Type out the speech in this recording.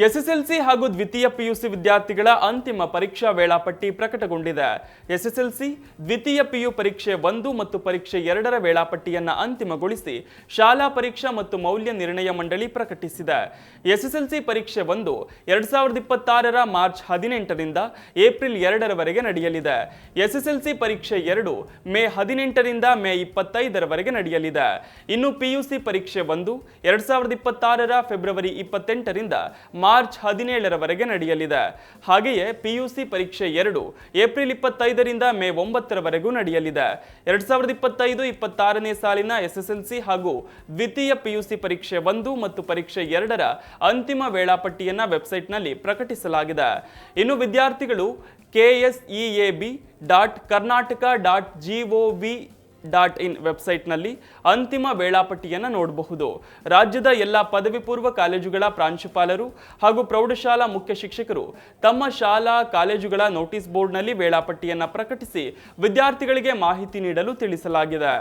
SSLC ಹಾಗೂ ದ್ವಿತೀಯ PUC ವಿದ್ಯಾರ್ಥಿಗಳ ಅಂತಿಮ ಪರೀಕ್ಷಾ ವೇಳಾಪಟ್ಟಿ ಪ್ರಕಟಗೊಂಡಿದೆ. ಎಸ್ಎಸ್ಎಲ್ಸಿ ದ್ವಿತೀಯ ಪಿಯು ಪರೀಕ್ಷೆ 1 ಮತ್ತು ಪರೀಕ್ಷೆ 2ರ ವೇಳಾಪಟ್ಟಿಯನ್ನು ಅಂತಿಮಗೊಳಿಸಿ ಶಾಲಾ ಪರೀಕ್ಷಾ ಮತ್ತು ಮೌಲ್ಯ ನಿರ್ಣಯ ಮಂಡಳಿ ಪ್ರಕಟಿಸಿದೆ. ಎಸ್ಎಸ್ಎಲ್ಸಿ ಪರೀಕ್ಷೆ 1 2026ರ ಮಾರ್ಚ್ 18ರಿಂದ ಏಪ್ರಿಲ್ 2ರವರೆಗೆ ನಡೆಯಲಿದೆ. ಎಸ್ಎಸ್ಎಲ್ಸಿ ಪರೀಕ್ಷೆ 2 ಮೇ 18ರಿಂದ ಮೇ 25ರವರೆಗೆ ನಡೆಯಲಿದೆ. ಇನ್ನು ಪಿಯುಸಿ ಪರೀಕ್ಷೆ 1 2026ರ ಫೆಬ್ರವರಿ 28ರಿಂದ ಮಾರ್ಚ್ 17ರವರೆಗೆ ನಡೆಯಲಿದೆ. ಹಾಗೆಯೇ ಪಿಯುಸಿ ಪರೀಕ್ಷೆ 2 ಏಪ್ರಿಲ್ 25ರಿಂದ ಮೇ 9ರವರೆಗೂ ನಡೆಯಲಿದೆ. 2025-26ನೇ ಸಾಲಿನ ಎಸ್ಎಸ್ಎಲ್ಸಿ ಹಾಗೂ ದ್ವಿತೀಯ ಪಿಯುಸಿ ಪರೀಕ್ಷೆ 1 ಮತ್ತು ಪರೀಕ್ಷೆ 2ರ ಅಂತಿಮ ವೇಳಾಪಟ್ಟಿಯನ್ನು ವೆಬ್ಸೈಟ್ನಲ್ಲಿ ಪ್ರಕಟಿಸಲಾಗಿದೆ. ಇನ್ನು ವಿದ್ಯಾರ್ಥಿಗಳು kseab.karnataka.gov.in ವೆಬ್ಸೈಟ್ನಲ್ಲಿ ಅಂತಿಮ ವೇಳಾಪಟ್ಟಿಯನ್ನು ನೋಡಬಹುದು. ರಾಜ್ಯದ ಎಲ್ಲ ಪದವಿ ಪೂರ್ವ ಕಾಲೇಜುಗಳ ಪ್ರಾಂಶುಪಾಲರು ಹಾಗೂ ಪ್ರೌಢಶಾಲಾ ಮುಖ್ಯ ಶಿಕ್ಷಕರು ತಮ್ಮ ಶಾಲಾ ಕಾಲೇಜುಗಳ ನೋಟಿಸ್ ಬೋರ್ಡ್ನಲ್ಲಿ ವೇಳಾಪಟ್ಟಿಯನ್ನು ಪ್ರಕಟಿಸಿ ವಿದ್ಯಾರ್ಥಿಗಳಿಗೆ ಮಾಹಿತಿ ನೀಡಲು ತಿಳಿಸಲಾಗಿದೆ.